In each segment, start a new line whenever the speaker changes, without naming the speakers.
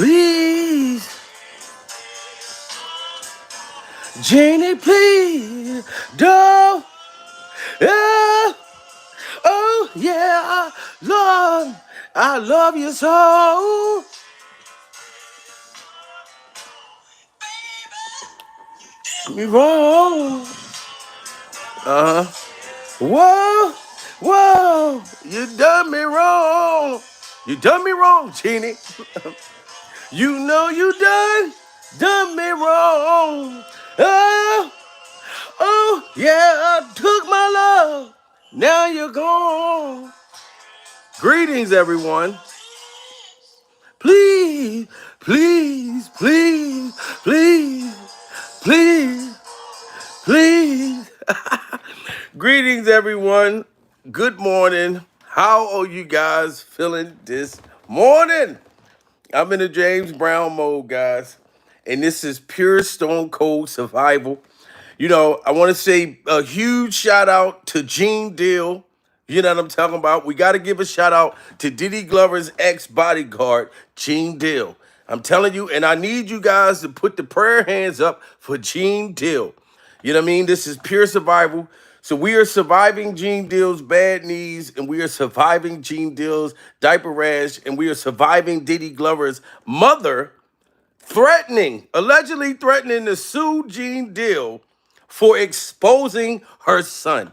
Please, Jeannie, please, don't. Oh, oh yeah, Lord, I love you so. Me wrong. Whoa, whoa, you done me wrong. You done me wrong, Jeannie. You know you done me wrong. Oh, oh, yeah, I took my love. Now you're gone. Greetings, everyone. Please, please, please, please, please, please. Greetings, everyone. Good morning. How are you guys feeling this morning? I'm in a James Brown mode, guys, and this is pure stone cold survival. You know, I want to say a huge shout out to Gene Deal. You know what I'm talking about? We got to give a shout out to Diddy Glover's ex bodyguard, Gene Deal. I'm telling you, and I need you guys to put the prayer hands up for Gene Deal. You know what I mean? This is pure survival. So we are surviving Gene Deal's bad knees, and we are surviving Gene Deal's diaper rash, and we are surviving Diddy Glover's mother allegedly threatening to sue Gene Deal for exposing her son.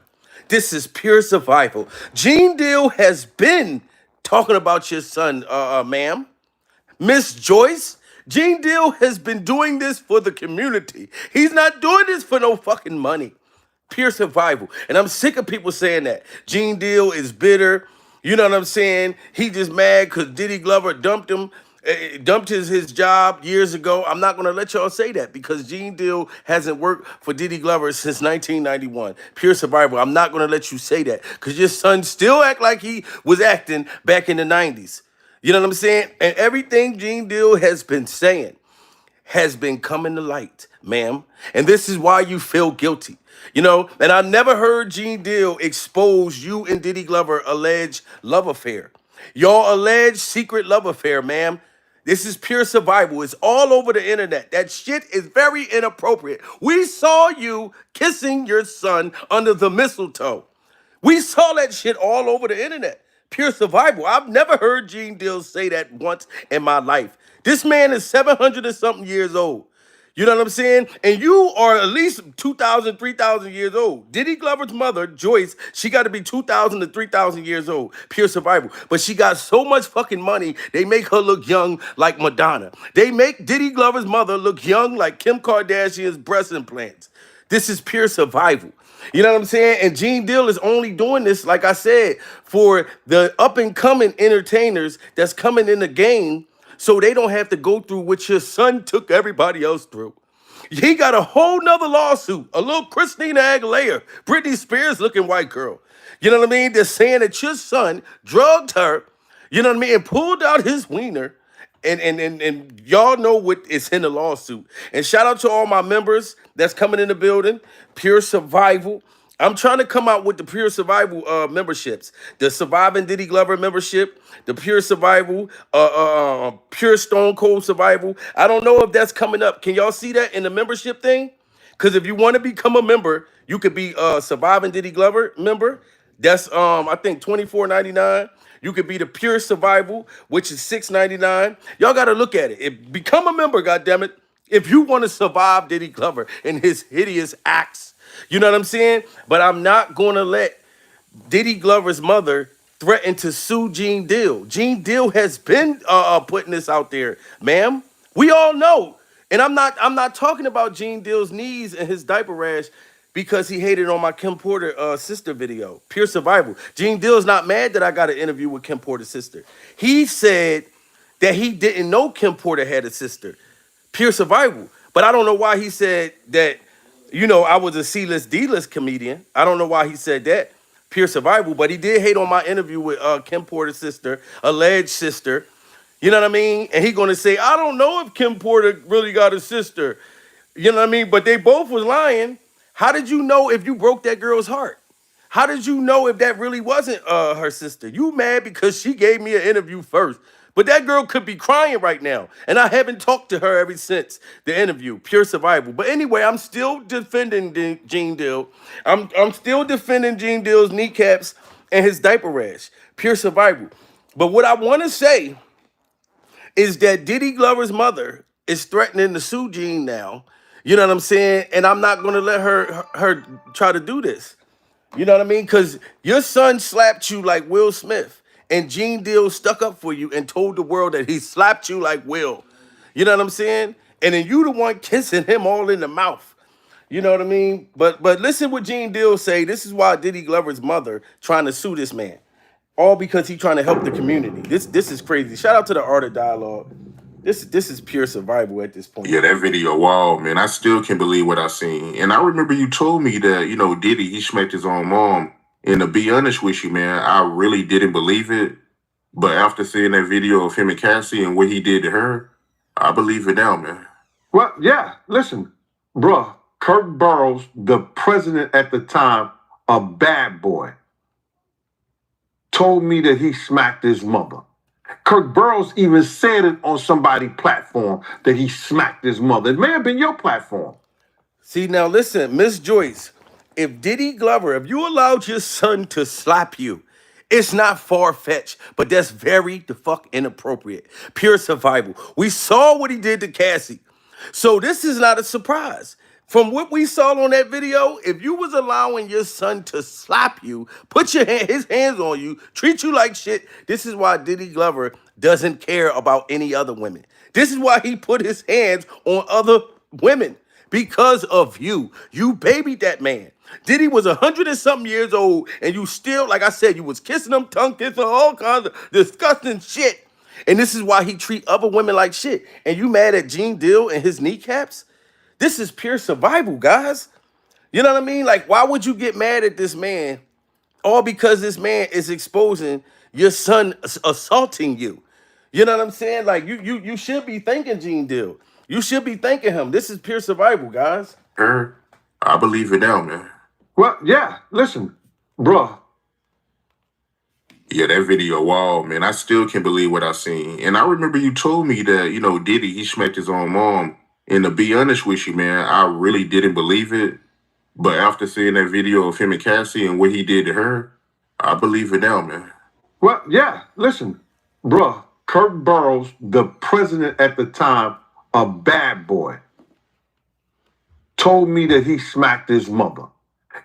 This is pure survival. Gene Deal has been talking about your son, ma'am. Miss Joyce, Gene Deal has been doing this for the community. He's not doing this for no fucking money. Pure survival. And I'm sick of people saying that. Gene Deal is bitter. You know what I'm saying? He just mad because Diddy Glover dumped him, dumped his job years ago. I'm not going to let y'all say that because Gene Deal hasn't worked for Diddy Glover since 1991. Pure survival. I'm not going to let you say that because your son still act like he was acting back in the 90s. You know what I'm saying? And everything Gene Deal has been saying has been coming to light, ma'am. And this is why you feel guilty. You know, and I never heard Gene Deal expose you and Diddy Glover alleged love affair. Your alleged secret love affair, ma'am. This is pure survival. It's all over the internet. That shit is very inappropriate. We saw you kissing your son under the mistletoe. We saw that shit all over the internet. Pure survival. I've never heard Gene Deal say that once in my life. This man is 700 and something years old. You know what I'm saying? And you are at least 2,000, 3,000 years old. Diddy Glover's mother, Joyce, she got to be 2,000 to 3,000 years old. Pure survival. But she got so much fucking money, they make her look young like Madonna. They make Diddy Glover's mother look young like Kim Kardashian's breast implants. This is pure survival. You know what I'm saying? And Gene Deal is only doing this, like I said, for the up and coming entertainers that's coming in the game so they don't have to go through what your son took everybody else through. He got a whole nother lawsuit, a little Christina Aguilera, Britney Spears looking white girl. You know what I mean? They're saying that your son drugged her, you know what I mean, and pulled out his wiener. And y'all know what is in the lawsuit. And shout out to all my members that's coming in the building. Pure Survival. I'm trying to come out with the Pure Survival memberships. The Surviving Diddy Glover membership, the Pure Survival, Pure Stone Cold Survival. I don't know if that's coming up. Can y'all see that in the membership thing? Because if you want to become a member, you could be a Surviving Diddy Glover member. That's I think $24.99. You could be the Pure Survival, which is $6.99. Y'all got to look at it. Become a member, goddammit, if you want to survive Diddy Glover and his hideous acts. You know what I'm saying? But I'm not going to let Diddy Glover's mother threaten to sue Gene Deal. Gene Deal has been putting this out there, ma'am. We all know. And I'm not talking about Gene Deal's knees and his diaper rash because he hated on my Kim Porter sister video. Pure survival. Gene Deal's not mad that I got an interview with Kim Porter's sister. He said that he didn't know Kim Porter had a sister. Pure survival. But I don't know why he said that, I was a C-list, D-list comedian. I don't know why he said that. Pure survival. But he did hate on my interview with Kim Porter's sister, alleged sister. You know what I mean? And he going to say, I don't know if Kim Porter really got a sister. You know what I mean? But they both was lying. How did you know if you broke that girl's heart? How did you know if that really wasn't her sister? You mad because she gave me an interview first. But that girl could be crying right now. And I haven't talked to her ever since the interview. Pure survival. But anyway, I'm still defending Gene Deal. I'm still defending Gene Deal's kneecaps and his diaper rash. Pure survival. But what I want to say is that Diddy Glover's mother is threatening to sue Gene now. You know what I'm saying? And I'm not gonna let her try to do this. You know what I mean? Because your son slapped you like Will Smith, and Gene Deal stuck up for you and told the world that he slapped you like Will. You know what I'm saying? And then you the one kissing him all in the mouth. You know what I mean? But listen what Gene Deal say. This is why Diddy Glover's mother trying to sue this man. All because he trying to help the community. This is crazy. Shout out to the Art of Dialogue. This is pure survival at this point.
Yeah, that video, wow, man. I still can't believe what I seen. And I remember you told me that, Diddy, he smacked his own mom. And to be honest with you, man, I really didn't believe it. But after seeing that video of him and Cassie and what he did to her, I believe it now, man.
Well, yeah, listen, bruh, Kirk Burrows, the president at the time, a bad boy, told me that he smacked his mother. Kirk Burrows even said it on somebody's platform that he smacked his mother. It may have been your platform.
See, now listen, Miss Joyce, if Diddy Glover, if you allowed your son to slap you, it's not far-fetched, but that's very the fuck inappropriate. Pure survival. We saw what he did to Cassie. So this is not a surprise. From what we saw on that video, if you was allowing your son to slap you, put his hands on you, treat you like shit, this is why Diddy Glover doesn't care about any other women. This is why he put his hands on other women. Because of you. You babied that man. Diddy was 100 and something years old, and you still, like I said, you was kissing him, tongue kissing, all kinds of disgusting shit. And this is why he treat other women like shit. And you mad at Gene Deal and his kneecaps? This is pure survival, guys. You know what I mean? Like, why would you get mad at this man? All because this man is exposing your son assaulting you. You know what I'm saying? Like, you should be thanking Gene Deal. You should be thanking him. This is pure survival, guys.
I believe it now, man.
Well, yeah, listen, bruh.
Yeah, that video, wow, man. I still can't believe what I seen. And I remember you told me that, Diddy, he smacked his own mom. And to be honest with you, man, I really didn't believe it. But after seeing that video of him and Cassie and what he did to her, I believe it now, man.
Well, yeah, listen, bruh, Kirk Burrows, the president at the time, a bad boy, told me that he smacked his mother.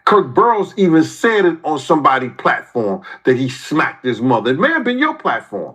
Kirk Burrows even said it on somebody's platform that he smacked his mother. It may have been your platform.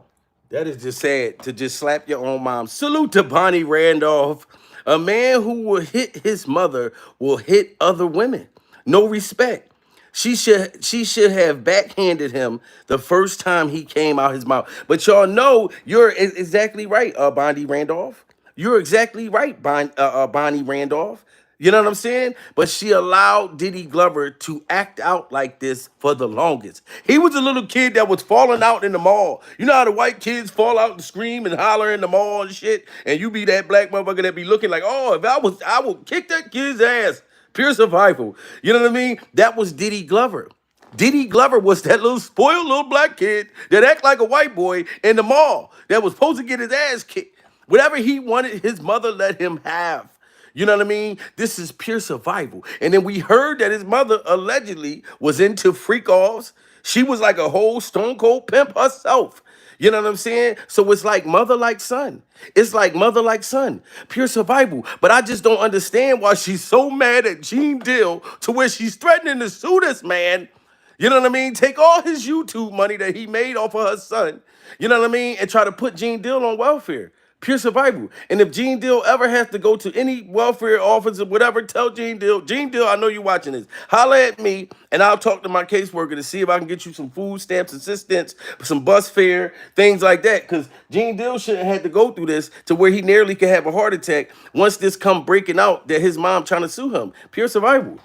That is just sad to just slap your own mom. Salute to Bonnie Randolph. A man who will hit his mother will hit other women. No respect. She should have backhanded him the first time he came out his mouth. But y'all know you're exactly right, Bonnie Randolph. You're exactly right, Bonnie Randolph. You know what I'm saying? But she allowed Diddy Glover to act out like this for the longest. He was a little kid that was falling out in the mall. You know how the white kids fall out and scream and holler in the mall and shit? And you be that black motherfucker that be looking like, oh, if I would kick that kid's ass. Pure survival. You know what I mean? That was Diddy Glover. Diddy Glover was that little spoiled little black kid that act like a white boy in the mall that was supposed to get his ass kicked. Whatever he wanted, his mother let him have. You know what I mean? This is pure survival. And then we heard that his mother allegedly was into freak-offs. She was like a whole stone cold pimp herself. You know what I'm saying? So it's like mother like son. It's like mother like son. Pure survival. But I just don't understand why she's so mad at Gene Deal to where she's threatening to sue this man. You know what I mean? Take all his YouTube money that he made off of her son. You know what I mean? And try to put Gene Deal on welfare. Pure survival. And if Gene Deal ever has to go to any welfare office or whatever, tell Gene Deal, I know you're watching this. Holla at me, and I'll talk to my caseworker to see if I can get you some food stamps, assistance, some bus fare, things like that. Because Gene Deal shouldn't have to go through this to where he nearly could have a heart attack once this come breaking out that his mom trying to sue him. Pure survival.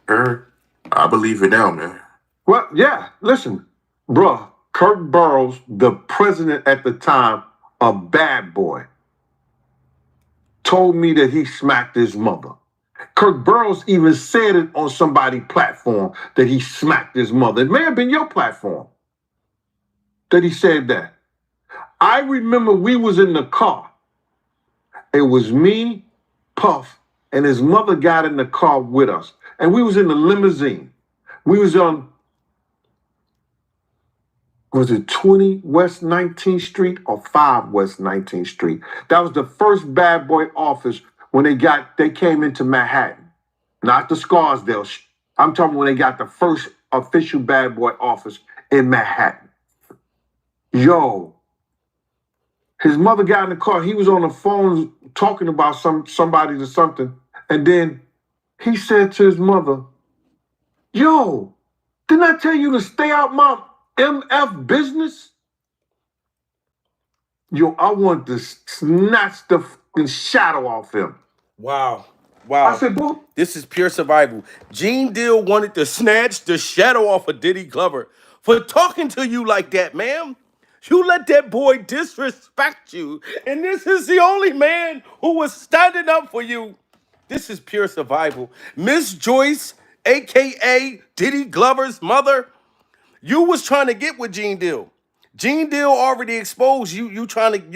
I believe it now, man.
Well, yeah, listen, bruh, Kirk Burrows, the president at the time, a bad boy, told me that he smacked his mother. Kirk Burrows even said it on somebody's platform that he smacked his mother. It may have been your platform that he said that. I remember we was in the car. It was me, Puff, and his mother got in the car with us. And we was in the limousine. We was on, was it 20 West 19th Street or 5 West 19th Street? That was the first bad boy office when they came into Manhattan. Not the Scarsdale. I'm talking when they got the first official bad boy office in Manhattan. Yo, his mother got in the car. He was on the phone talking about somebody to something. And then he said to his mother, yo, didn't I tell you to stay out my MF business? Yo, I want to snatch the fucking shadow off him.
Wow. Wow.
I said, boy,
this is pure survival. Gene Deal wanted to snatch the shadow off of Diddy Glover for talking to you like that, ma'am. You let that boy disrespect you, and this is the only man who was standing up for you. This is pure survival. Miss Joyce, aka Diddy Glover's mother, you was trying to get with Gene Deal. Gene Deal already exposed you. You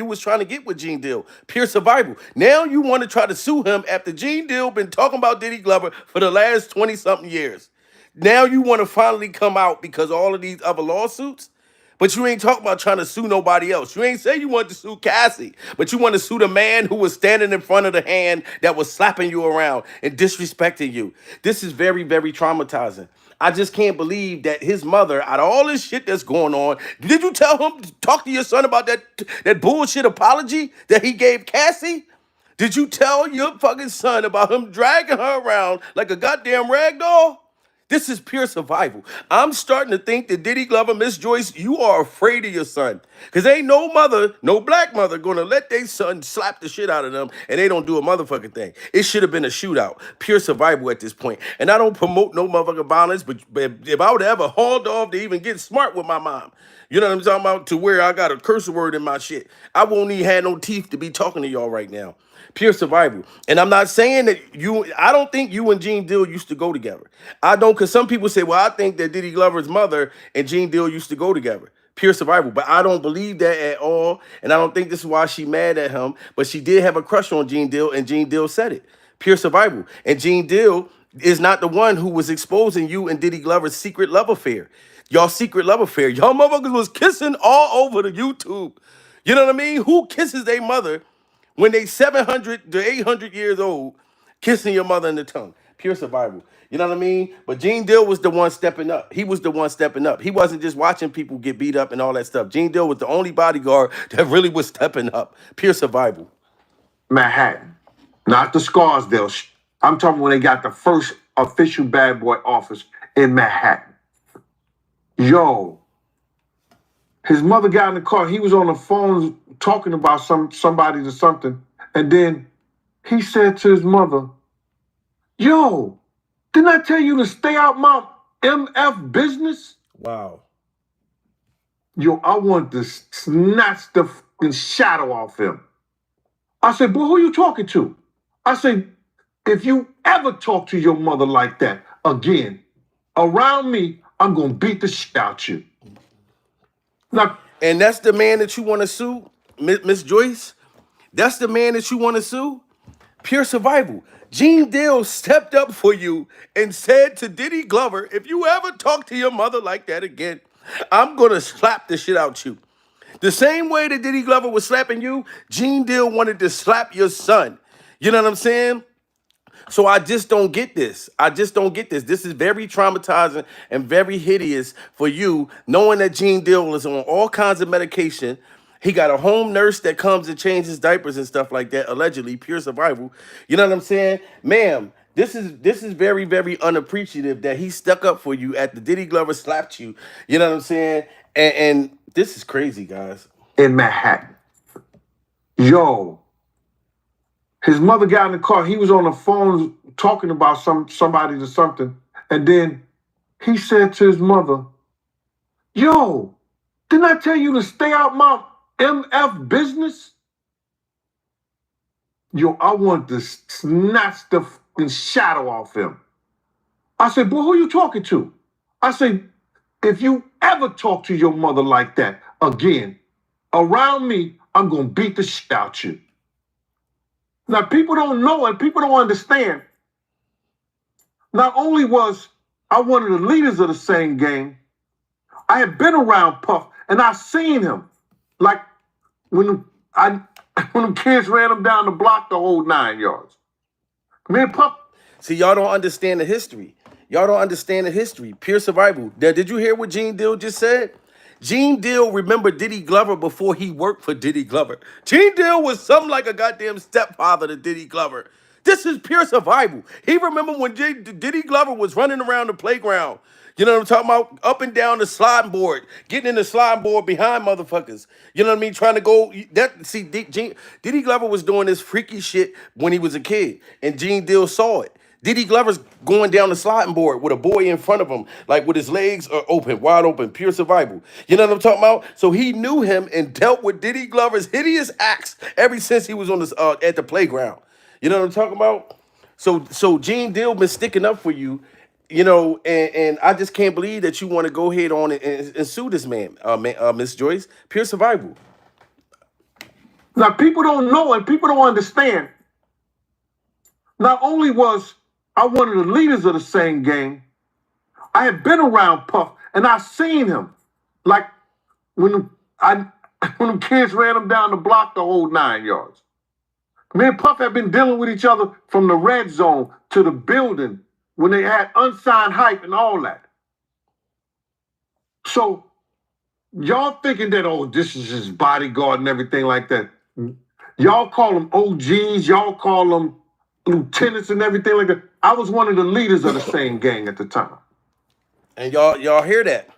was trying to get with Gene Deal. Pure survival. Now you want to try to sue him after Gene Deal been talking about Diddy Glover for the last 20-something years. Now you want to finally come out because of all of these other lawsuits? But you ain't talking about trying to sue nobody else. You ain't say you want to sue Cassie, but you want to sue the man who was standing in front of the hand that was slapping you around and disrespecting you. This is very, very traumatizing. I just can't believe that his mother, out of all this shit that's going on, did you tell him to talk to your son about that bullshit apology that he gave Cassie? Did you tell your fucking son about him dragging her around like a goddamn rag doll? This is pure survival. I'm starting to think that Diddy Glover, Miss Joyce, you are afraid of your son. Because ain't no mother, no black mother, gonna let their son slap the shit out of them and they don't do a motherfucking thing. It should have been a shootout. Pure survival at this point. And I don't promote no motherfucking violence, but if I would have ever hauled off to even get smart with my mom, you know what I'm talking about? To where I got a curse word in my shit, I won't even have no teeth to be talking to y'all right now. Pure survival. And I'm not saying that I don't think you and Gene Deal used to go together. I don't, because some people say, well, I think that Diddy Glover's mother and Gene Deal used to go together. Pure survival. But I don't believe that at all. And I don't think this is why she mad at him. But she did have a crush on Gene Deal, and Gene Deal said it. Pure survival. And Gene Deal is not the one who was exposing you and Diddy Glover's secret love affair. Y'all secret love affair. Y'all motherfuckers was kissing all over the YouTube. You know what I mean? Who kisses their mother when they 700 to 800 years old, kissing your mother in the tongue? Pure survival. You know what I mean? But Gene Deal was the one stepping up. He was the one stepping up. He wasn't just watching people get beat up and all that stuff. Gene Deal was the only bodyguard that really was stepping up. Pure survival.
Manhattan, not the Scarsdale. I'm talking when they got the first official bad boy office in Manhattan. Yo, his mother got in the car. He was on the phone talking about somebody to something. And then he said to his mother, yo, didn't I tell you to stay out my MF business?
Wow.
Yo, I want to snatch the fucking shadow off him. I said, boy, who you talking to? I said, if you ever talk to your mother like that again, around me, I'm going to beat the shit out you. Now,
and that's the man that you want to sue, Miss Joyce? That's the man that you want to sue? Pure survival. Gene Deal stepped up for you and said to Diddy Glover, if you ever talk to your mother like that again, I'm going to slap the shit out you. The same way that Diddy Glover was slapping you, Gene Deal wanted to slap your son. You know what I'm saying? So I just don't get this. I just don't get this. This is very traumatizing and very hideous for you, knowing that Gene Deal is on all kinds of medication. He got a home nurse that comes and changes diapers and stuff like that, allegedly, pure survival. You know what I'm saying? Ma'am, this is very, very unappreciative that he stuck up for you at the Diddy Glover slapped you. You know what I'm saying? And this is crazy, guys.
In Manhattan. Yo, his mother got in the car. He was on the phone talking about somebody to something. And then he said to his mother, yo, didn't I tell you to stay out my MF business? Yo, I want to snatch the fucking shadow off him. I said, boy, who you talking to? I said, if you ever talk to your mother like that again, around me, I'm going to beat the shit out you. Now, people don't know and people don't understand. Not only was I one of the leaders of the same gang, I had been around Puff and I seen him. Like when the kids ran him down the block the whole 9 yards. Me and Puff.
See, y'all don't understand the history. Y'all don't understand the history. Pure survival. Did you hear what Gene Deal just said? Gene Deal remembered Diddy Glover before he worked for Diddy Glover. Gene Deal was something like a goddamn stepfather to Diddy Glover. This is pure survival. He remembered when Diddy Glover was running around the playground. You know what I'm talking about? Up and down the sliding board, getting in the sliding board behind motherfuckers. You know what I mean? Trying to go. Diddy Glover was doing this freaky shit when he was a kid, and Gene Deal saw it. Diddy Glover's going down the sliding board with a boy in front of him, like with his legs are open, wide open, pure survival. You know what I'm talking about? So he knew him and dealt with Diddy Glover's hideous acts ever since he was on this at the playground. You know what I'm talking about? So Gene Deal been sticking up for you, you know, and I just can't believe that you want to go ahead on and sue this man, Miss Joyce. Pure survival.
Now, people don't know and people don't understand. Not only was I one of the leaders of the same gang, I had been around Puff and I seen him. Like when the kids ran him down the block the whole 9 yards. Me and Puff had been dealing with each other from the red zone to the building when they had unsigned hype and all that. So y'all thinking that, oh, this is his bodyguard and everything like that. Y'all call them OGs, y'all call them lieutenants and everything like that. I was one of the leaders of the same gang at the time.
And y'all hear that?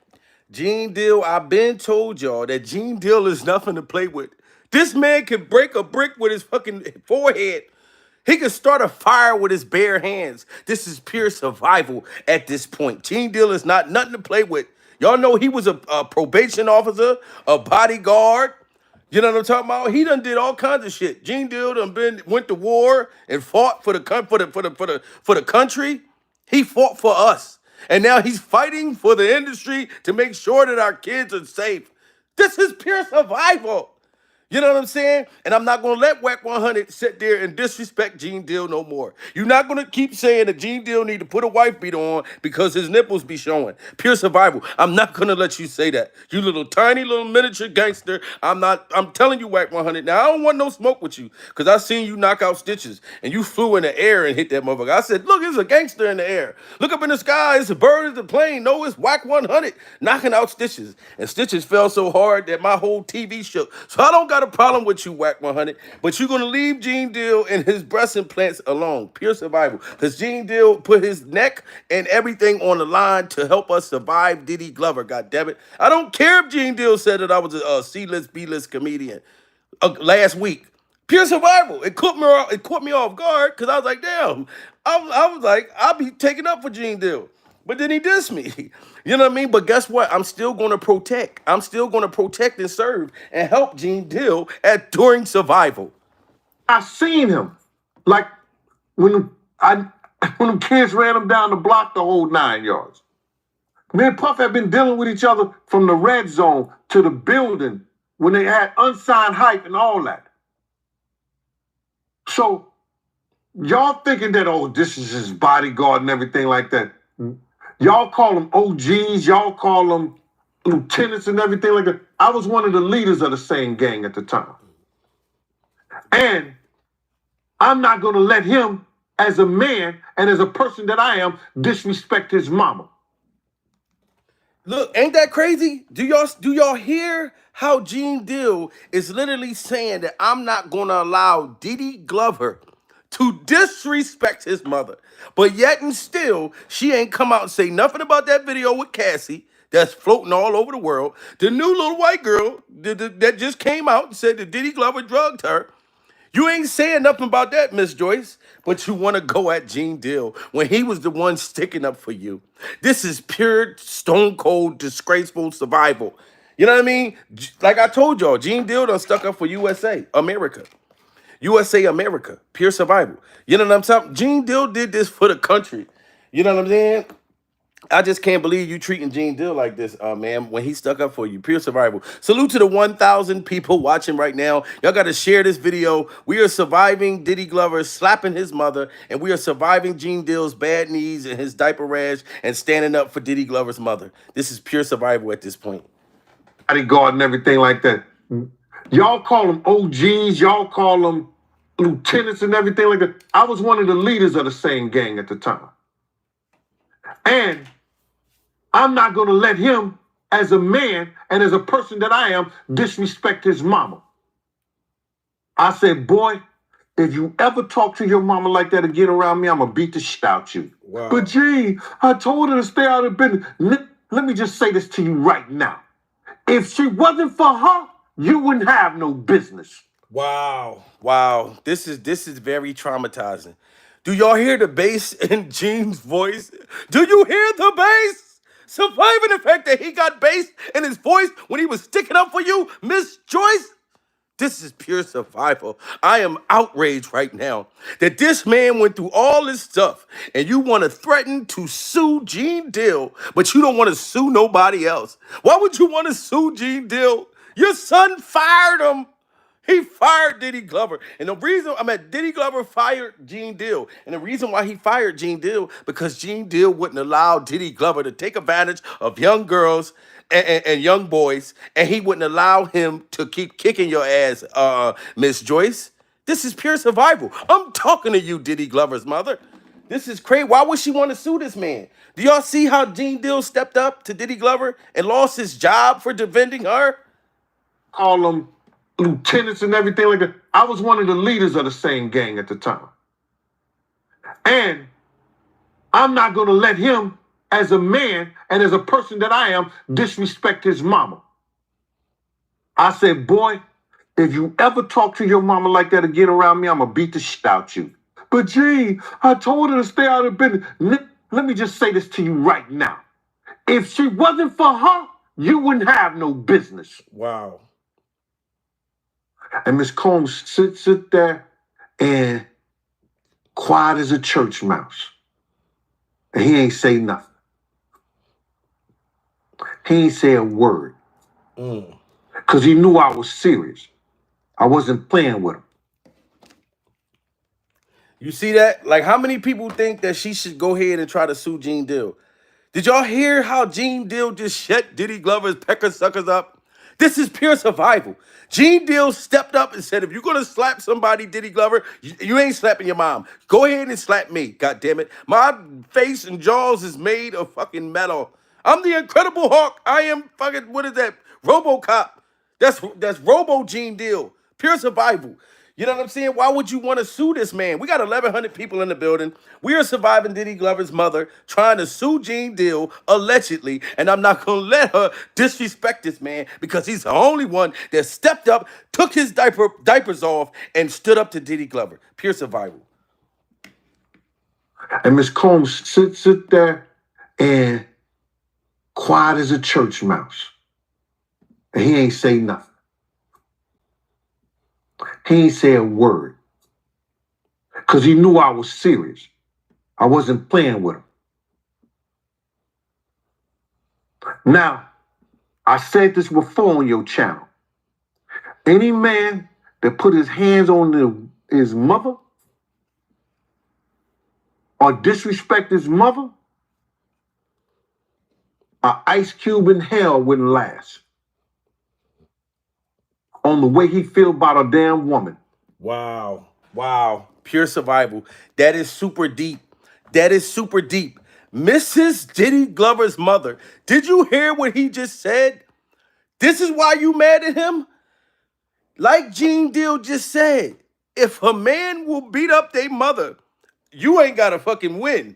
Gene Deal, I've been told y'all that Gene Deal is nothing to play with. This man can break a brick with his fucking forehead. He can start a fire with his bare hands. This is pure survival at this point. Gene Deal is not nothing to play with. Y'all know he was a probation officer, a bodyguard. You know what I'm talking about? He done did all kinds of shit. Gene Deal done went to war and fought for the country. He fought for us. And now he's fighting for the industry to make sure that our kids are safe. This is pure survival. You know what I'm saying? And I'm not going to let Whack 100 sit there and disrespect Gene Deal no more. You're not going to keep saying that Gene Deal need to put a wife beater on because his nipples be showing. Pure survival. I'm not going to let you say that. You little tiny little miniature gangster. I'm telling you, Whack 100. Now, I don't want no smoke with you because I seen you knock out Stitches and you flew in the air and hit that motherfucker. I said, look, there's a gangster in the air. Look up in the sky. It's a bird, it's a plane. No, it's Whack 100 knocking out Stitches. And Stitches fell so hard that my whole TV shook. So I don't got a problem with you, Whack 100, but you're gonna leave Gene Deal and his breast implants alone. Pure survival. Because Gene Deal put his neck and everything on the line to help us survive Diddy Glover. God damn it! I don't care if Gene Deal said that I was a C-list, B-list comedian last week. Pure survival. It caught me off guard because I was like, damn. I was like, I'll be taking up for Gene Deal. But then he dissed me. You know what I mean? But guess what? I'm still going to protect. I'm still going to protect and serve and help Gene Deal during survival.
I seen him. Like when the kids ran him down the block the whole 9 yards. Me and Puff had been dealing with each other from the red zone to the building when they had unsigned hype and all that. So y'all thinking that, oh, this is his bodyguard and everything like that. Y'all call them OGs, y'all call them lieutenants and everything like that. I was one of the leaders of the same gang at the time. And I'm not going to let him, as a man and as a person that I am, disrespect his mama.
Look, ain't that crazy? Do y'all hear how Gene Deal is literally saying that I'm not going to allow Diddy Glover to disrespect his mother? But yet and still, she ain't come out and say nothing about that video with Cassie that's floating all over the world. The new little white girl that just came out and said that Diddy Glover drugged her. You ain't saying nothing about that, Miss Joyce, but you want to go at Gene Deal when he was the one sticking up for you. This is pure, stone cold, disgraceful survival. You know what I mean? Like I told y'all, Gene Deal done stuck up for USA, America. USA, America, pure survival. You know what I'm saying? Gene Deal did this for the country. You know what I'm saying? I just can't believe you treating Gene Deal like this, man, when he stuck up for you. Pure survival. Salute to the 1,000 people watching right now. Y'all got to share this video. We are surviving Diddy Glover slapping his mother, and we are surviving Gene Deal's bad knees and his diaper rash and standing up for Diddy Glover's mother. This is pure survival at this point.
Bodyguard and everything like that. Y'all call them OGs, y'all call them lieutenants and everything like that. I was one of the leaders of the same gang at the time. And I'm not going to let him, as a man and as a person that I am, disrespect his mama. I said, boy, if you ever talk to your mama like that again around me, I'm going to beat the shit out you.
Wow.
But gee, I told her to stay out of business. Let me just say this to you right now. If she wasn't for her, you wouldn't have no business.
Wow. Wow. This is very traumatizing. Do y'all hear the bass in Gene's voice? Do you hear the bass? Surviving the fact that he got bass in his voice when he was sticking up for you, Miss Joyce? This is pure survival. I am outraged right now that this man went through all this stuff and you want to threaten to sue Gene Deal, but you don't want to sue nobody else. Why would you want to sue Gene Deal? Your son fired him. He fired Diddy Glover. And the reason, Diddy Glover fired Gene Deal. And the reason why he fired Gene Deal, because Gene Deal wouldn't allow Diddy Glover to take advantage of young girls and young boys. And he wouldn't allow him to keep kicking your ass, Miss Joyce. This is pure survival. I'm talking to you, Diddy Glover's mother. This is crazy. Why would she want to sue this man? Do y'all see how Gene Deal stepped up to Diddy Glover and lost his job for defending her?
Call them lieutenants and everything like that. I was one of the leaders of the same gang at the time. And I'm not going to let him, as a man and as a person that I am, disrespect his mama. I said, boy, if you ever talk to your mama like that again around me, I'm going to beat the shit out you. But gee, I told her to stay out of business. Let me just say this to you right now. If she wasn't for her, you wouldn't have no business.
Wow.
And Miss Combs sit there and quiet as a church mouse. And he ain't say nothing. He ain't say a word. Because he knew I was serious. I wasn't playing with him.
You see that? Like, how many people think that she should go ahead and try to sue Gene Deal? Did y'all hear how Gene Deal just shut Diddy Glover's pecker suckers up? This is pure survival. Gene Deal stepped up and said, if you're going to slap somebody, Diddy Glover, you ain't slapping your mom. Go ahead and slap me, goddammit. My face and jaws is made of fucking metal. I'm the Incredible Hulk. I am fucking, what is that? RoboCop. That's Robo Gene Deal. Pure survival. You know what I'm saying? Why would you want to sue this man? We got 1,100 people in the building. We are surviving Diddy Glover's mother trying to sue Gene Deal, allegedly, and I'm not going to let her disrespect this man because he's the only one that stepped up, took his diapers off, and stood up to Diddy Glover. Pure survival.
And Miss Combs sit there and quiet as a church mouse. And he ain't say nothing. He ain't say a word. Because he knew I was serious. I wasn't playing with him. Now, I said this before on your channel. Any man that put his hands on his mother or disrespect his mother, an ice cube in hell wouldn't last. On the way he feel about a damn woman.
Wow. Wow. Pure survival. That is super deep. That is super deep. Mrs. Diddy Glover's mother. Did you hear what he just said? This is why you mad at him? Like Gene Deal just said, if a man will beat up their mother, you ain't got to fucking win.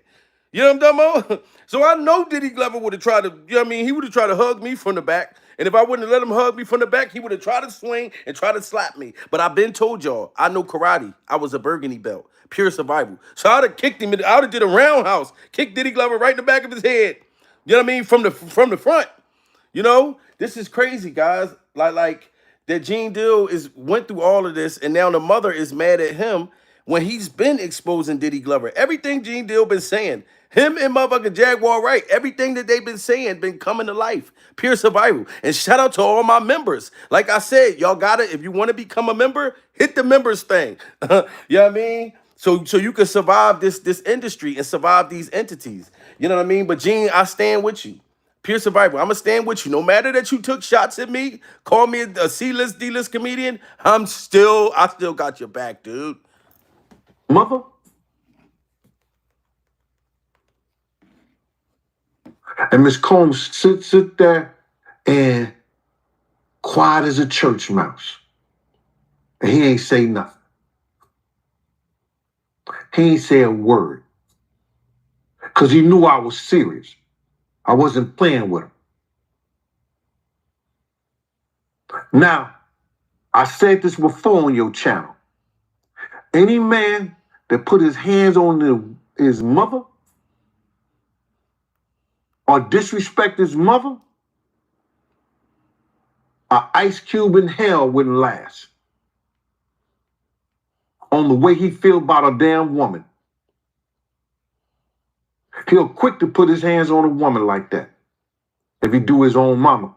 You know what I'm talking about? So I know Diddy Glover would have tried to, you know what I mean? He would have tried to hug me from the back. And if I wouldn't have let him hug me from the back, he would have tried to swing and try to slap me. But I've been told y'all, I know karate. I was a burgundy belt. Pure survival. So I'd have kicked him, I would have did a roundhouse. Kicked Diddy Glover right in the back of his head. You know what I mean? From the front. You know? This is crazy, guys. Like that Gene Deal went through all of this, and now the mother is mad at him when he's been exposing Diddy Glover. Everything Gene Deal been saying, him and motherfucking Jaguar Wright, everything that they've been saying been coming to life. Pure survival. And shout out to all my members. Like I said, y'all gotta, if you want to become a member, hit the members thing. You know what I mean? So you can survive this industry and survive these entities. You know what I mean? But Gene, I stand with you. Pure survival. I'm gonna stand with you. No matter that you took shots at me, call me a C-list, D-list comedian, I still got your back, dude.
Mother. And Miss Combs sit there and quiet as a church mouse. And he ain't say nothing. He ain't say a word. Because he knew I was serious. I wasn't playing with him. Now, I said this before on your channel. Any man that put his hands on his mother or disrespect his mother, an ice cube in hell wouldn't last. On the way he feel about a damn woman. He'll quick to put his hands on a woman like that if he do his own mama.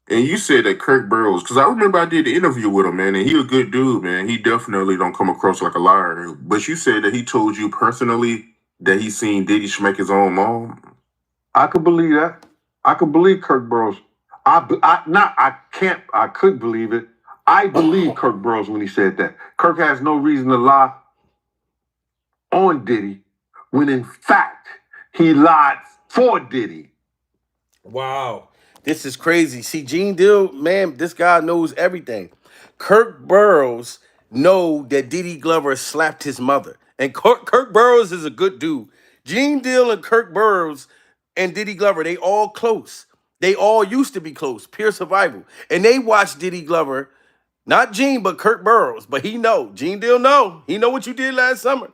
And you said that Kirk Burrows, because I remember I did the interview with him, man, and he a good dude, man. He definitely don't come across like a liar. But you said that he told you personally that he seen Diddy smack his own mom.
I could believe that. I could believe Kirk Burrows. I could believe it. I believe Kirk Burrows when he said that. Kirk has no reason to lie on Diddy when in fact he lied for Diddy.
Wow. This is crazy. See, Gene Deal, man, this guy knows everything. Kirk Burrows know that Diddy Glover slapped his mother. And Kirk Burrows is a good dude. Gene Deal and Kirk Burrows and Diddy Glover, they all close. They all used to be close. Pure survival. And they watched Diddy Glover, not Gene, but Kirk Burrows. But he know. Gene Deal know. He know what you did last summer.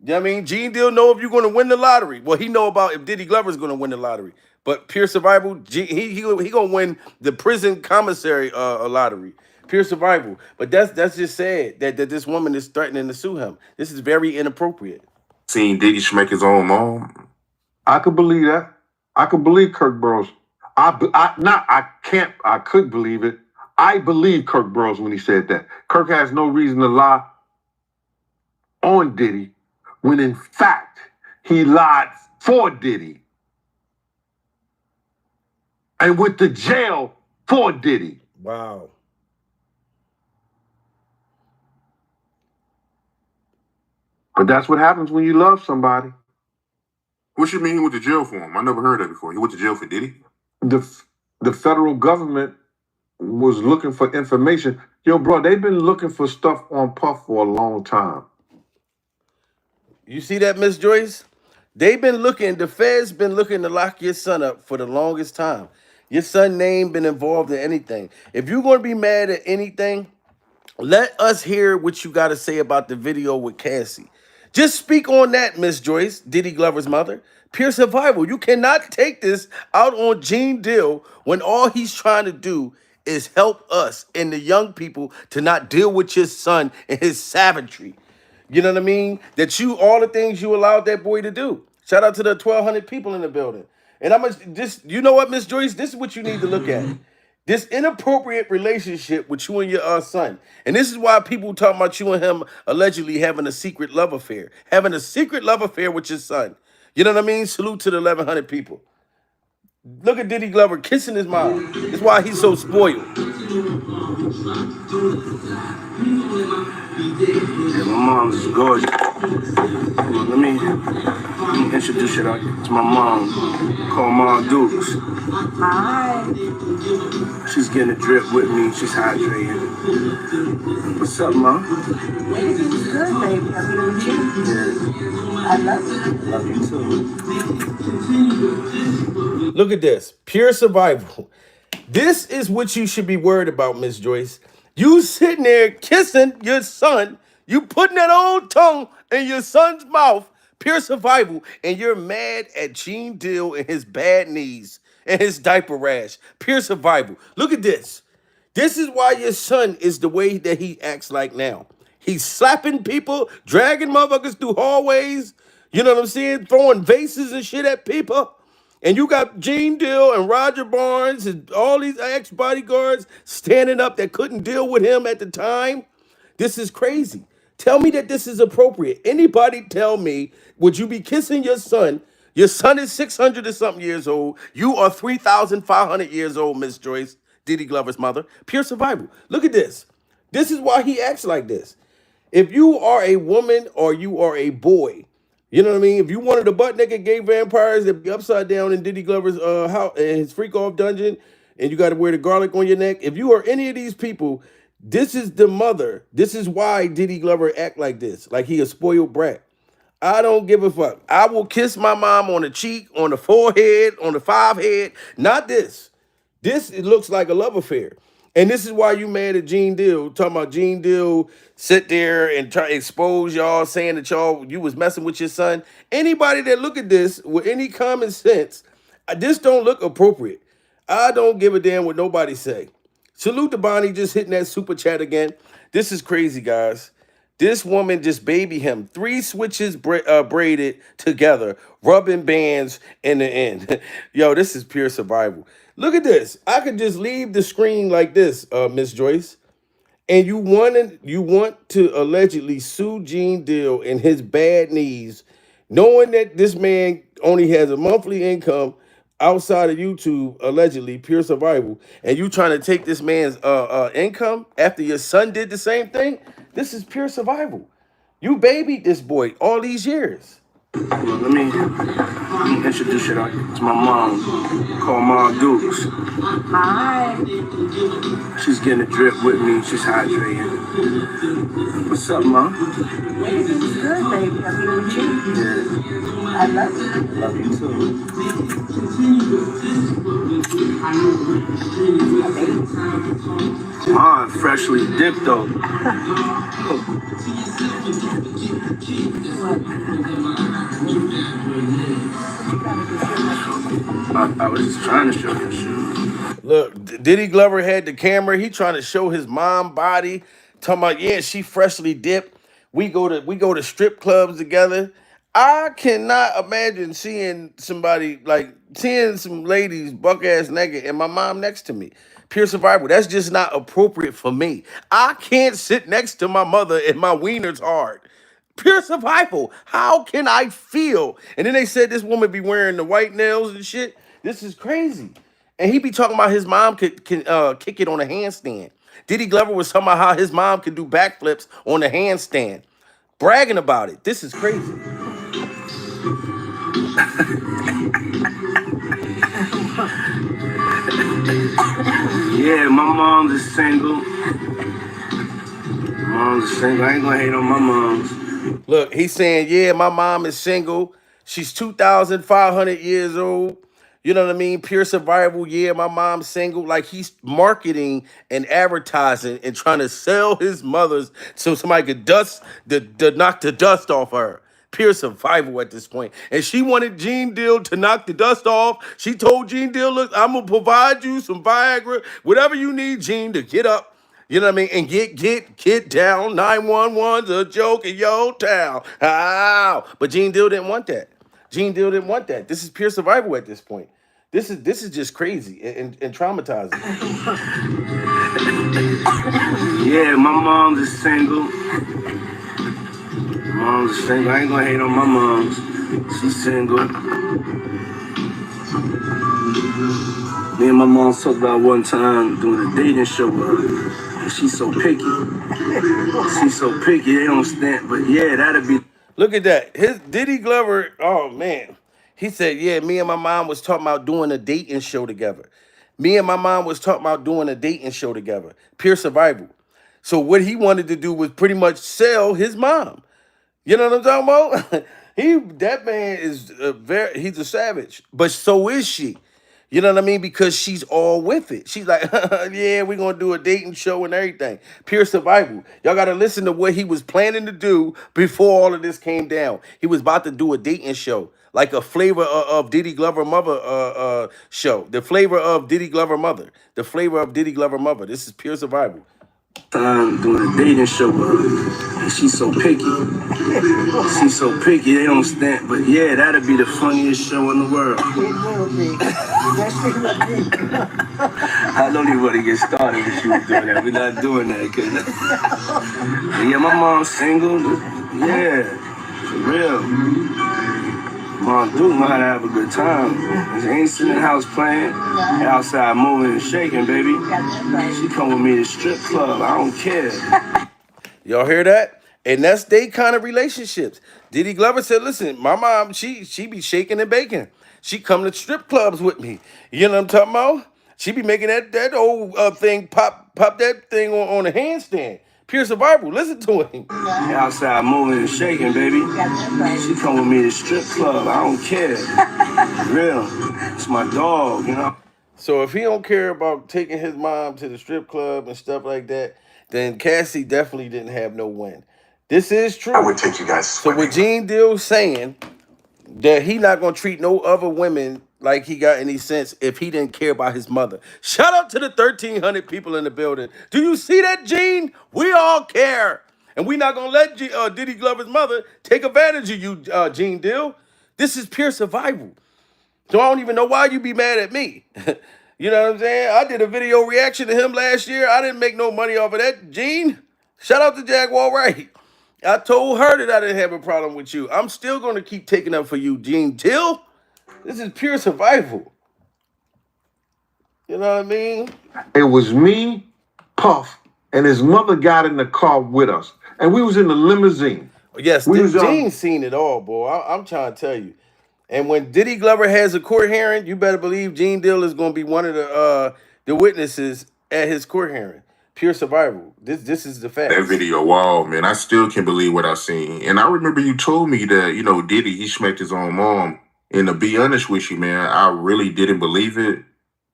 You know what I mean? Gene Deal know if you're going to win the lottery. Well, he know about if Diddy Glover's going to win the lottery. But pure survival, he gonna win the prison commissary lottery. Pure survival. But that's just sad that this woman is threatening to sue him. This is very inappropriate.
Seen Diddy smack his own mom.
I could believe that. I could believe Kirk Burrows. I could believe it. I believe Kirk Burrows when he said that. Kirk has no reason to lie on Diddy when in fact he lied for Diddy. And went to jail for Diddy.
Wow.
But that's what happens when you love somebody.
What you mean he went to jail for him? I never heard that before. He went to jail for Diddy?
The federal government was looking for information. Yo, bro, they've been looking for stuff on Puff for a long time.
You see that, Miss Joyce? They've been looking, the Feds been looking to lock your son up for the longest time. Your son name been involved in anything. If you're going to be mad at anything, let us hear what you got to say about the video with Cassie. Just speak on that, Miss Joyce, Diddy Glover's mother. Pure survival. You cannot take this out on Gene Deal when all he's trying to do is help us and the young people to not deal with your son and his savagery. You know what I mean? All the things you allowed that boy to do. Shout out to the 1,200 people in the building. And you know what, Miss Joyce? This is what you need to look at. This inappropriate relationship with you and your son. And this is why people talk about you and him allegedly having a secret love affair. Having a secret love affair with your son. You know what I mean? Salute to the 1,100 people. Look at Diddy Glover kissing his mom. That's why he's so spoiled.
Yeah, my mom is gorgeous. Let me introduce you to my mom, called Mom Dukes.
Hi.
She's getting a drip with me. She's hydrating. What's up, Mom?
Everything's good, baby. I mean,
Yeah,
I love you.
love you too.
Look at this. Pure survival. This is what you should be worried about, Miss Joyce. You sitting there kissing your son. You putting that old tongue in your son's mouth. Pure survival. And you're mad at Gene Deal and his bad knees and his diaper rash. Pure survival. Look at this. This is why your son is the way that he acts like now. He's slapping people, dragging motherfuckers through hallways. You know what I'm saying? Throwing vases and shit at people. And you got Gene Deal and Roger Barnes and all these ex-bodyguards standing up that couldn't deal with him at the time. This is crazy. Tell me that this is appropriate. Anybody tell me, would you be kissing your son? Your son is 600 and something years old. You are 3,500 years old, Miss Joyce, Diddy Glover's mother. Pure survival. Look at this. This is why he acts like this. If you are a woman or you are a boy, you know what I mean? If you wanted the butt naked gay vampires that be upside down in Diddy Glover's house in his freak off dungeon, and you got to wear the garlic on your neck, if you are any of these people, this is the mother. This is why Diddy Glover act like this, like he a spoiled brat. I don't give a fuck. I will kiss my mom on the cheek, on the forehead, on the forehead. Not this. This it looks like a love affair. And this is why you mad at Gene Deal, talking about Gene Deal sit there and try to expose y'all, saying that you was messing with your son. Anybody that look at this with any common sense, this don't look appropriate. I don't give a damn what nobody say. Salute to Bonnie just hitting that super chat again. This is crazy, guys. This woman just baby him. 3 switches braided together, rubbing bands in the end. Yo, this is pure survival. Look at this. I could just leave the screen like this, Miss Joyce. And you want to allegedly sue Gene Deal and his bad knees, knowing that this man only has a monthly income outside of YouTube, allegedly pure survival, and you trying to take this man's income after your son did the same thing. This is pure survival. You babied this boy all these years.
Well, let me introduce you to my mom, called Mom Dukes.
Hi.
She's getting a drip with me. She's hydrating. What's up, Mom?
Everything's good, baby. Happy to meet you.
Yeah,
I love you.
love you too. Mom, freshly dipped though. I was just trying to show you shit.
Look, Diddy Glover had the camera. He trying to show his mom body. Talking about, yeah, she freshly dipped. We go to strip clubs together. I cannot imagine seeing somebody like seeing some ladies buck ass naked and my mom next to me. Pure survival. That's just not appropriate for me. I can't sit next to my mother and my wiener's hard. Pure survival. How can I feel? And then they said this woman be wearing the white nails and shit. This is crazy. And he be talking about his mom can kick it on a handstand. Diddy Glover was talking about how his mom could do backflips on a handstand. Bragging about it. This is crazy.
Yeah, my mom's is single. Mom's is single. I ain't gonna hate on my mom's.
Look, he's saying, yeah, my mom is single. She's 2,500 years old. You know what I mean? Pure survival. Yeah, my mom's single. Like he's marketing and advertising and trying to sell his mother's so somebody could knock the dust off her. Pure survival at this point. And she wanted Gene Deal to knock the dust off. She told Gene Deal, look, I'm going to provide you some Viagra, whatever you need, Gene, to get up. You know what I mean? And get down. 911's a joke in your town. Ow. But Gene Deal didn't want that. Gene Deal didn't want that. This is pure survival at this point. This is just crazy and traumatizing.
Yeah, my mom's is single. Mom's is single. I ain't gonna hate on my mom's. She's single. Me and my mom talked about one time doing a dating show with her. And she's so picky. She's so picky, they don't stand. But yeah, that'd be.
Look at that. His Diddy Glover, oh man. He said, yeah, me and my mom was talking about doing a dating show together. Me and my mom was talking about doing a dating show together. Pure survival. So what he wanted to do was pretty much sell his mom. You know what I'm talking about? That man is he's a savage. But so is she. You know what I mean? Because she's all with it. She's like, yeah, we're going to do a dating show and everything. Pure survival. Y'all got to listen to what he was planning to do before all of this came down. He was about to do a dating show, like a flavor of Diddy Glover Mother show. The flavor of Diddy Glover Mother. The flavor of Diddy Glover Mother. This is pure survival.
Time doing a dating show with her, and she's so picky. She's so picky, they don't stand. But yeah, that'd be the funniest show in the world.
It will be. Especially with me.
I don't even want to get started with you doing that. We're not doing that, cause yeah, my mom's single. Yeah, for real. Mom do know how to have a good time. She ain't sitting in the house playing, outside moving and shaking, baby. She come with me to strip club. I don't care.
Y'all hear that? And that's they kind of relationships. Diddy Glover said, listen, my mom, she be shaking and baking. She come to strip clubs with me. You know what I'm talking about? She be making that old thing pop that thing on a handstand. Pure survival. Listen to him.
Outside moving and shaking, baby. She come with me to strip club. I don't care. Real. It's my dog, you know.
So if he don't care about taking his mom to the strip club and stuff like that, then Cassie definitely didn't have no win. This is true.
I would take you guys
So
swimming.
with Gene Deal saying that he not gonna treat no other women like he got any sense if he didn't care about his mother. Shout out to the 1,300 people in the building. Do you see that, Gene? We all care. And we not gonna let Diddy Glover's mother take advantage of you, Gene Deal. This is pure survival. So I don't even know why you be mad at me. You know what I'm saying? I did a video reaction to him last year. I didn't make no money off of that, Gene. Shout out to Jaguar Wright. I told her that I didn't have a problem with you. I'm still going to keep taking up for you, Gene Till. This is pure survival. You know what I mean?
It was me, Puff, and his mother got in the car with us. And we was in the limousine.
Yes,
We was
Gene's seen it all, boy. I'm trying to tell you. And when Diddy Glover has a court hearing, you better believe Gene Deal is going to be one of the witnesses at his court hearing. Pure survival. This is the fact.
That video, wow, man, I still can't believe what I seen. And I remember you told me that, Diddy, he smacked his own mom. And to be honest with you, man, I really didn't believe it.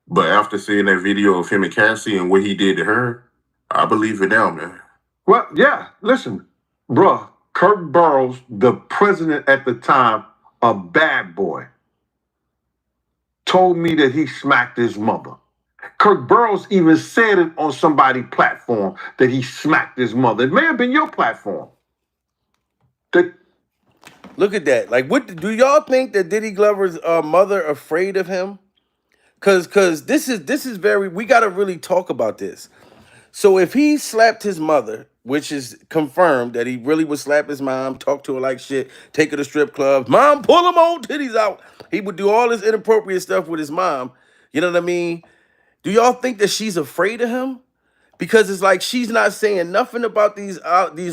But after seeing that video of him and Cassie and what he did to her, I believe it now, man.
Well, yeah, listen, bruh, Kirk Burrows, the president at the time, a bad boy, told me that he smacked his mother. Kirk Burrows even said it on somebody's platform that he smacked his mother. It may have been your platform.
Look at that. Like, what do y'all think that Diddy Glover's mother afraid of him? Cause this is very, we gotta really talk about this. So if he slapped his mother, which is confirmed that he really would slap his mom, talk to her like shit, take her to strip clubs, mom, pull them old titties out. He would do all this inappropriate stuff with his mom. You know what I mean? Do y'all think that she's afraid of him? Because it's like she's not saying nothing about these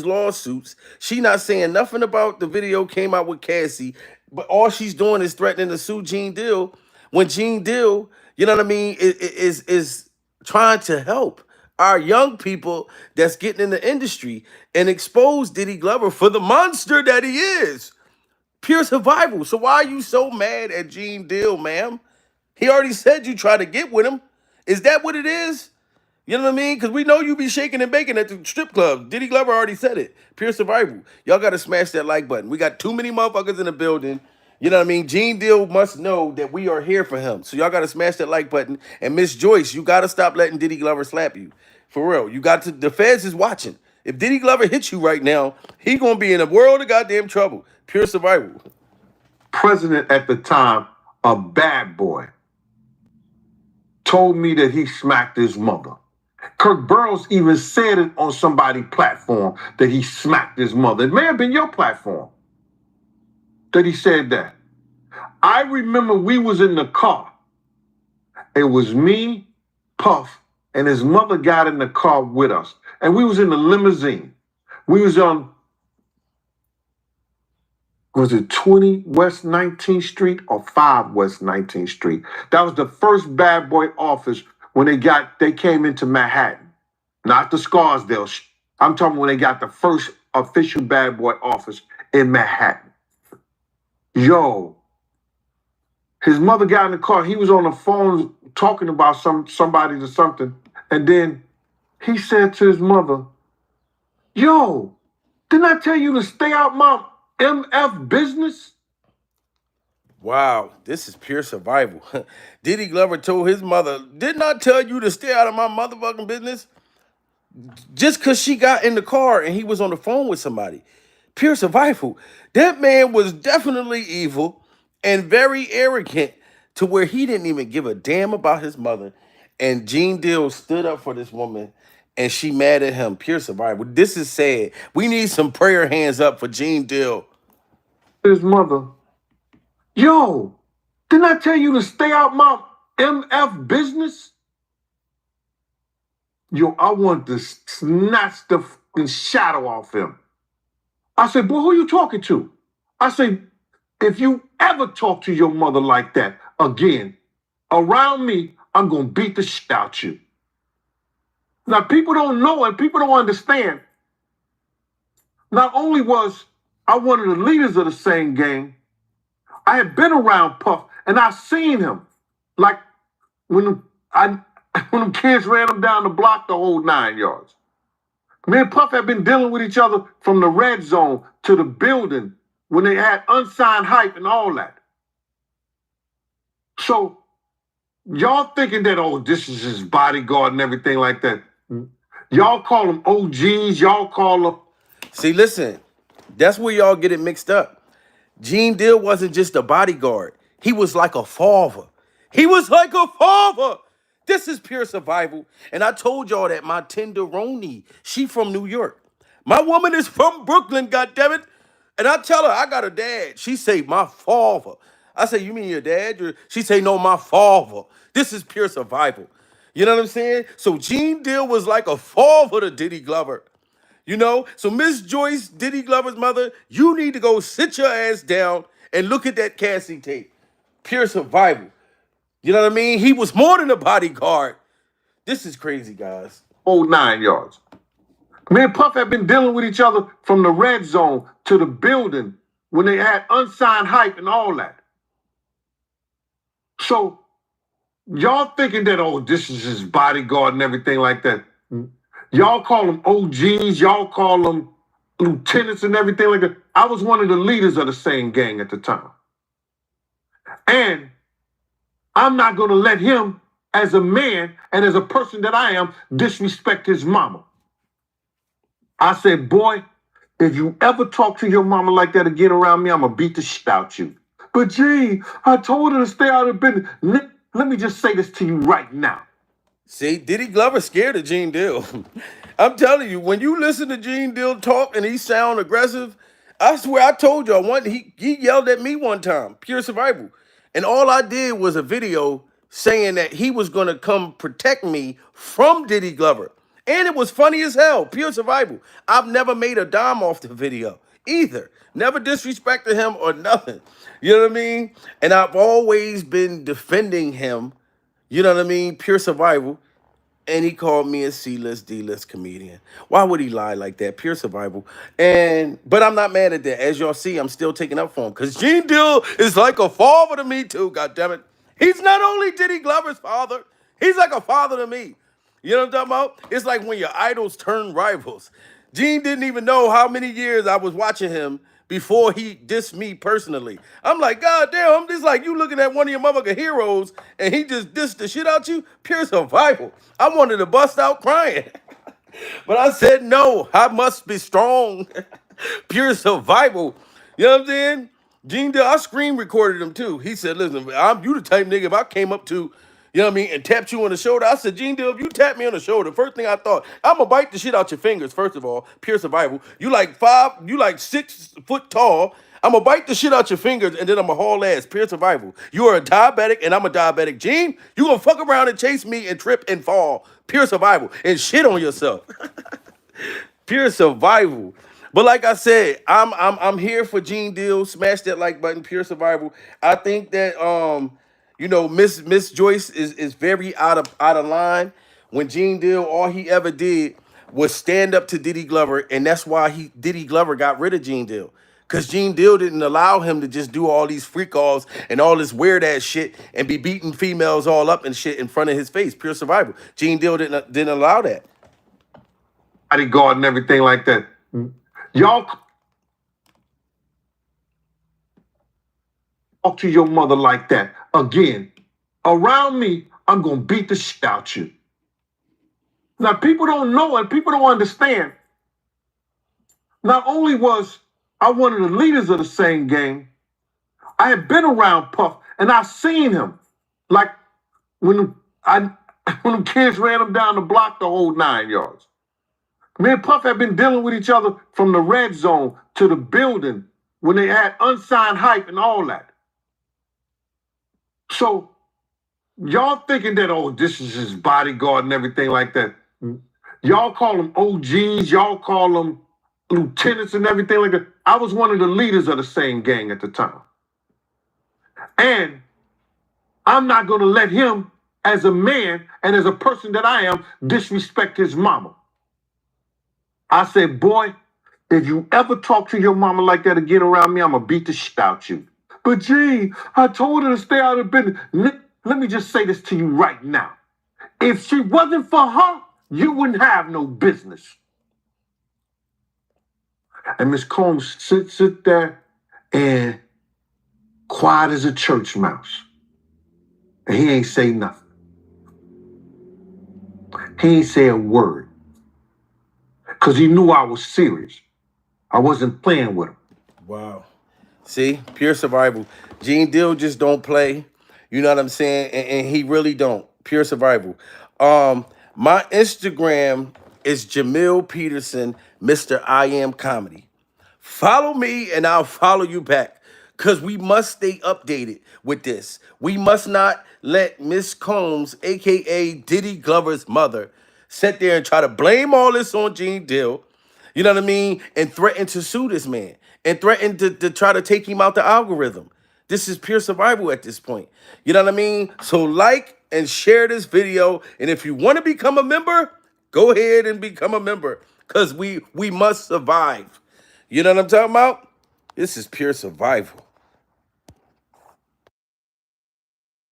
lawsuits. She's not saying nothing about the video came out with Cassie, but all she's doing is threatening to sue Gene Deal. When Gene Deal, you know what I mean, is trying to help our young people that's getting in the industry and expose Diddy Glover for the monster that he is. Pure survival. So why are you so mad at Gene Deal, ma'am? He already said you try to get with him. Is that what it is? You know what I mean? Because we know you be shaking and baking at the strip club. Diddy Glover already said it. Pure survival. Y'all got to smash that like button. We got too many motherfuckers in the building. You know what I mean? Gene Deal must know that we are here for him. So y'all got to smash that like button. And Miss Joyce, you got to stop letting Diddy Glover slap you. For real. You got to, the feds is watching. If Diddy Glover hits you right now, he going to be in a world of goddamn trouble. Pure survival.
President at the time, a bad boy, told me that he smacked his mother. Kirk Burrows even said it on somebody's platform that he smacked his mother. It may have been your platform that he said that. I remember we was in the car. It was me, Puff, and his mother got in the car with us. And we was in the limousine. We was on, was it 20 West 19th Street or 5 West 19th Street? That was the first bad boy office when they came into Manhattan. Not the Scarsdale. I'm talking when they got the first official bad boy office in Manhattan. Yo, his mother got in the car. He was on the phone talking about somebody or something. And then he said to his mother, yo, didn't I tell you to stay out my MF business?
Wow, this is pure survival. Diddy Glover told his mother, didn't I tell you to stay out of my motherfucking business? just because she got in the car and he was on the phone with somebody. Pure survival. That man was definitely evil and very arrogant to where he didn't even give a damn about his mother. And Gene Deal stood up for this woman and she mad at him. Pure survival. This is sad. We need some prayer hands up for Gene Deal.
His mother, yo, didn't I tell you to stay out my MF business? Yo, I want to snatch the fucking shadow off him. I said, boy, who you talking to? I said, if you ever talk to your mother like that again, around me, I'm going to beat the shit out you. Now, people don't know and people don't understand. Not only was I one of the leaders of the same gang, I had been around Puff and I seen him. Like when them kids ran him down the block the whole 9 yards. Me and Puff had been dealing with each other from the red zone to the building when they had unsigned hype and all that. So y'all thinking that, oh, this is his bodyguard and everything like that. Y'all call them OGs. Y'all call them.
See, listen, that's where y'all get it mixed up. Gene Deal wasn't just a bodyguard. He was like a father. He was like a father. This is pure survival. And I told y'all that my tenderoni, she from New York. My woman is from Brooklyn, goddammit. And I tell her, I got a dad. She say, my father. I say, you mean your dad? She say, no, my father. This is pure survival. You know what I'm saying? So Gene Deal was like a father to Diddy Glover. You know? So Miss Joyce, Diddy Glover's mother, you need to go sit your ass down and look at that Cassie tape. Pure survival. You know what I mean? He was more than a bodyguard. This is crazy, guys.
Whole 9 yards. Me and Puff had been dealing with each other from the red zone to the building when they had unsigned hype and all that. So y'all thinking that, oh, this is his bodyguard and everything like that. Y'all call them OGs. Y'all call them lieutenants and everything like that. I was one of the leaders of the same gang at the time. And I'm not going to let him, as a man and as a person that I am, disrespect his mama. I said, boy, if you ever talk to your mama like that again around me, I'm going to beat the shit out you. But gee, I told her to stay out of business. Let me just say this to you right now.
See, Diddy Glover scared of Gene Deal. I'm telling you, when you listen to Gene Deal talk and he sound aggressive, I swear I told y'all, he yelled at me one time, pure survival. And all I did was a video saying that he was going to come protect me from Diddy Glover. And it was funny as hell, pure survival. I've never made a dime off the video either. Never disrespected him or nothing. You know what I mean? And I've always been defending him. You know what I mean? Pure survival. And he called me a C-list, D-list comedian. Why would he lie like that? Pure survival. But I'm not mad at that. As y'all see, I'm still taking up for him. Because Gene Deal is like a father to me too, goddammit. He's not only Diddy Glover's father, he's like a father to me. You know what I'm talking about? It's like when your idols turn rivals. Gene didn't even know how many years I was watching him before he dissed me personally. I'm like, God damn, I'm just like you looking at one of your motherfucking heroes and he just dissed the shit out you. Pure survival. I wanted to bust out crying. But I said, no, I must be strong. Pure survival. You know what I'm saying? Gene Deal, I screen recorded him too. He said, listen, I'm you the type nigga, if I came up to, you know what I mean, and tapped you on the shoulder, I said, Gene Deal, if you tap me on the shoulder, first thing I thought, I'm gonna bite the shit out your fingers, first of all. Pure survival. You like 6 foot tall. I'm gonna bite the shit out your fingers and then I'm gonna haul ass. Pure survival. You are a diabetic and I'm a diabetic. Gene, you gonna fuck around and chase me and trip and fall. Pure survival. And shit on yourself. Pure survival. But like I said, I'm here for Gene Deal. Smash that like button. Pure survival. I think that Miss Joyce is very out of line. When Gene Deal, all he ever did was stand up to Diddy Glover, and that's why Diddy Glover got rid of Gene Deal. Because Gene Deal didn't allow him to just do all these freak offs and all this weird ass shit and be beating females all up and shit in front of his face. Pure survival. Gene Deal didn't allow that.
Bodyguard and everything like that. Y'all talk to your mother like that again. Around me, I'm going to beat the shit out you. Now, people don't know and people don't understand. Not only was I one of the leaders of the same gang, I had been around Puff and I seen him. Like when when the kids ran him down the block the whole 9 yards. Me and Puff had been dealing with each other from the red zone to the building when they had unsigned hype and all that. So y'all thinking that, oh, this is his bodyguard and everything like that. Y'all call them OGs, y'all call them lieutenants and everything like that. I was one of the leaders of the same gang at the time. And I'm not going to let him, as a man and as a person that I am, disrespect his mama. I said, boy, if you ever talk to your mama like that again around me, I'm going to beat the shit out you. But gee, I told her to stay out of business. Let me just say this to you right now. If she wasn't for her, you wouldn't have no business. And Miss Combs sit there and quiet as a church mouse. And he ain't say nothing. He ain't say a word. Because he knew I was serious. I wasn't playing with him.
Wow. See, pure survival. Gene Deal just don't play. You know what I'm saying? And he really don't. Pure survival. My Instagram is Jamil Peterson, Mr. I Am Comedy. Follow me and I'll follow you back. Because we must stay updated with this. We must not let Miss Combs, a.k.a. Diddy Glover's mother, sit there and try to blame all this on Gene Deal. You know what I mean? And threaten to sue this man. And threaten to try to take him out the algorithm. This is pure survival at this point. You know what I mean? So like and share this video. And if you want to become a member, go ahead and become a member. Because we must survive. You know what I'm talking about? This is pure survival.